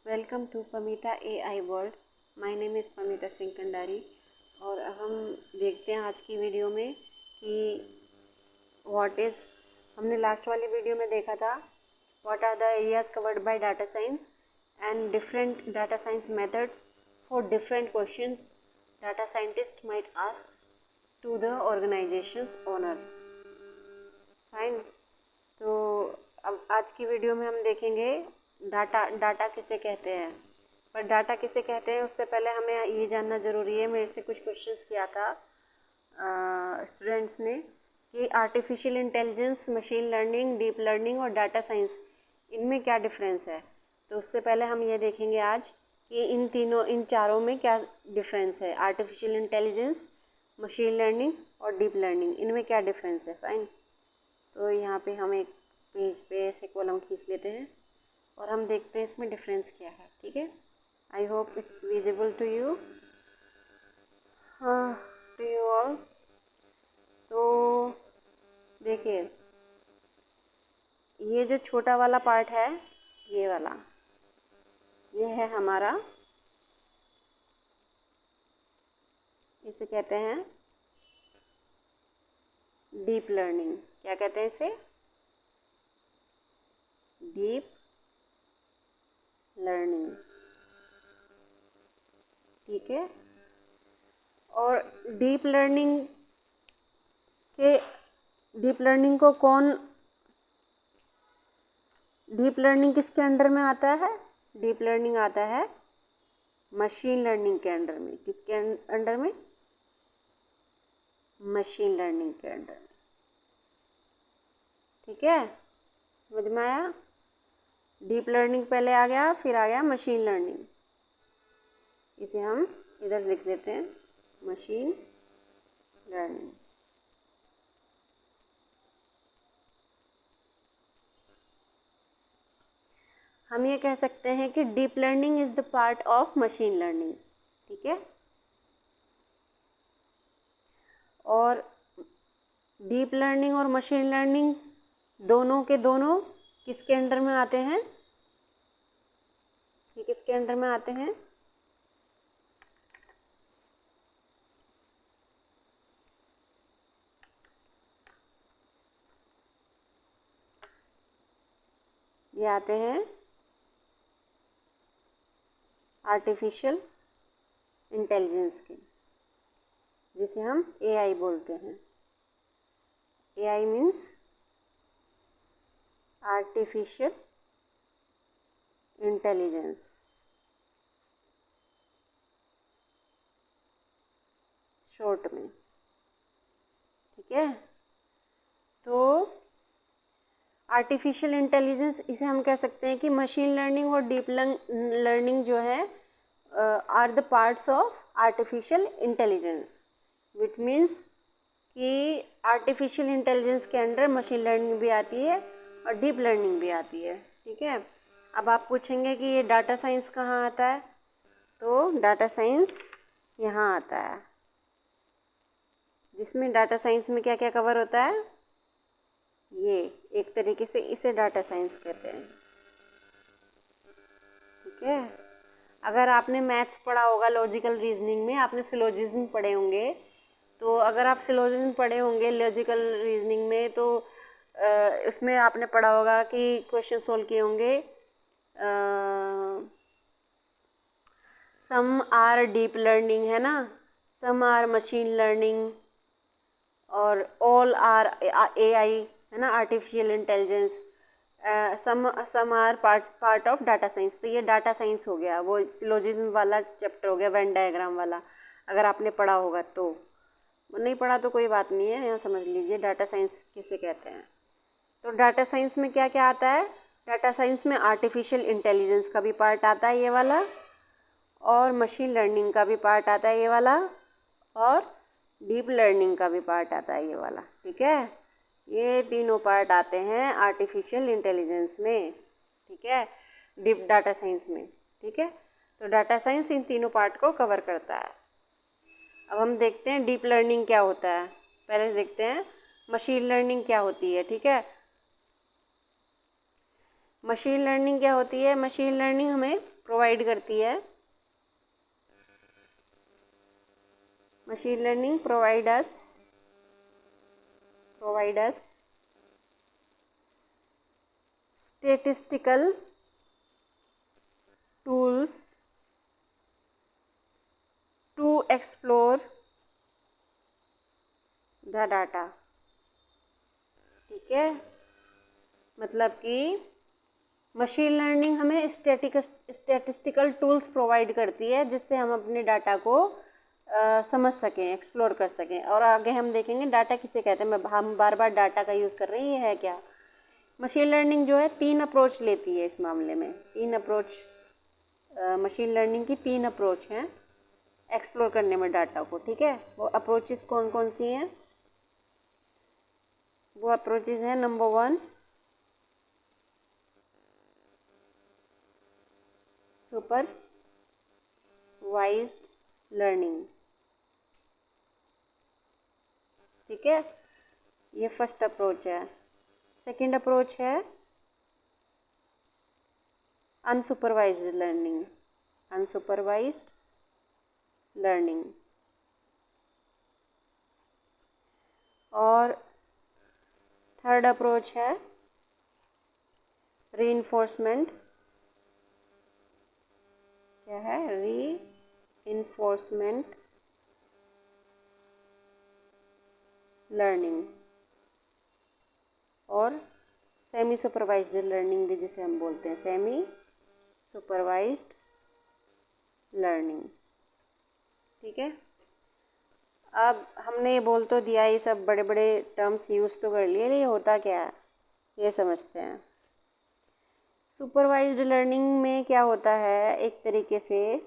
Welcome to Pamita AI world. My name is Pamita Singh Kandari. और अब हम देखते हैं आज की वीडियो में कि हमने लास्ट वाली वीडियो में देखा था what are the areas covered by data science and different data science methods for different questions data scientist might ask to the organisations owner. Fine. तो अब आज की वीडियो में हम देखेंगे डाटा किसे कहते हैं। पर डाटा किसे कहते हैं उससे पहले हमें ये जानना ज़रूरी है। मेरे से कुछ क्वेश्चंस किया था स्टूडेंट्स ने कि artificial intelligence, machine learning, deep learning और डाटा साइंस, इनमें क्या डिफरेंस है। तो उससे पहले हम ये देखेंगे आज कि इन चारों में क्या डिफरेंस है। आर्टिफिशियल इंटेलिजेंस, मशीन लर्निंग और डीप लर्निंग, इनमें क्या डिफरेंस है। फाइन। तो यहाँ पे हम एक पेज पे ऐसे कॉलम खींच लेते हैं और हम देखते हैं इसमें डिफरेंस क्या है। ठीक है। I hope it's visible to you, to you all. तो देखिए, ये जो छोटा वाला पार्ट है, ये वाला, ये है हमारा, इसे कहते हैं डीप लर्निंग। क्या कहते हैं इसे? Deep learning. ठीक है। और डीप लर्निंग डीप लर्निंग किसके अंडर में आता है? डीप लर्निंग आता है मशीन लर्निंग के अंडर में। किसके अंडर में? मशीन लर्निंग के अंडर में। ठीक है, समझ में आया? डीप लर्निंग पहले आ गया, फिर आ गया मशीन लर्निंग। इसे हम इधर लिख देते हैं, मशीन लर्निंग। हम ये कह सकते हैं कि deep learning is the part of machine learning. ठीक है। और डीप लर्निंग और मशीन लर्निंग दोनों के दोनों किसके अंडर में आते हैं? ये किसके अंडर में आते हैं? ये आते हैं आर्टिफिशियल इंटेलिजेंस के, जिसे हम AI बोलते हैं। AI means artificial intelligence, short में। ठीक है। तो आर्टिफिशियल इंटेलिजेंस, इसे हम कह सकते हैं कि मशीन लर्निंग और डीप लर्निंग जो है are the parts of artificial intelligence, which means कि आर्टिफिशियल इंटेलिजेंस के अंडर मशीन लर्निंग भी आती है और डीप लर्निंग भी आती है। ठीक है। अब आप पूछेंगे कि ये डाटा साइंस कहाँ आता है, तो डाटा साइंस यहाँ आता है, जिसमें डाटा साइंस में क्या क्या कवर होता है। ये एक तरीके से इसे डाटा साइंस कहते हैं। ठीक है। अगर आपने मैथ्स पढ़ा होगा, लॉजिकल रीजनिंग में आपने सिलोजिज्म पढ़े होंगे, तो अगर आप सिलोजिज्म पढ़े होंगे लॉजिकल रीजनिंग में, तो उसमें आपने पढ़ा होगा कि क्वेश्चन सोल्व किए होंगे, सम आर डीप लर्निंग, है ना, सम आर मशीन लर्निंग और ऑल आर AI, है ना, artificial intelligence, some are part of data science. तो ये डाटा साइंस हो गया, वो सिलोजिज्म वाला चैप्टर हो गया, वेन डायग्राम वाला। अगर आपने पढ़ा होगा तो, नहीं पढ़ा तो कोई बात नहीं है, यहाँ समझ लीजिए डाटा साइंस किसे कहते हैं। तो डाटा साइंस में क्या क्या आता है? डाटा साइंस में आर्टिफिशियल इंटेलिजेंस का भी पार्ट आता है, ये वाला, और मशीन लर्निंग का भी पार्ट आता है, ये वाला, और डीप लर्निंग का भी पार्ट आता है, ये वाला। ठीक है। ये तीनों पार्ट आते हैं आर्टिफिशियल इंटेलिजेंस में। ठीक है, डीप डाटा साइंस में। ठीक है। तो डाटा साइंस इन तीनों पार्ट को कवर करता है। अब हम देखते हैं डीप लर्निंग क्या होता है। पहले देखते हैं मशीन लर्निंग क्या होती है। ठीक है। मशीन लर्निंग क्या होती है? मशीन लर्निंग हमें प्रोवाइड करती है? Machine learning provide us statistical tools to explore the data। ठीक है, मतलब कि मशीन लर्निंग हमें स्टैटिस्टिकल टूल्स प्रोवाइड करती है जिससे हम अपने डाटा को समझ सकें, एक्सप्लोर कर सकें। और आगे हम देखेंगे डाटा किसे कहते हैं। हम बार बार डाटा का यूज़ कर रहे हैं, ये है क्या। मशीन लर्निंग जो है 3 अप्रोच लेती है इस मामले में। 3 अप्रोच, मशीन लर्निंग की 3 अप्रोच हैं एक्सप्लोर करने में डाटा को। ठीक है, वो अप्रोचेस कौन कौन सी हैं? वो अप्रोचेस हैं, नंबर 1 सुपरवाइज्ड लर्निंग। ठीक है, ये फर्स्ट अप्रोच है। सेकंड अप्रोच है अनसुपरवाइज्ड लर्निंग। और थर्ड अप्रोच है रीइंफोर्समेंट। क्या है? Reinforcement learning. और सेमी सुपरवाइज्ड लर्निंग भी जिसे हम बोलते हैं, सेमी सुपरवाइज्ड लर्निंग। ठीक है, अब हमने ये बोल तो दिया, ये सब बड़े बड़े टर्म्स यूज़ तो कर लिए, ये होता क्या है ये समझते हैं। सुपरवाइज्ड लर्निंग में क्या होता है, एक तरीके से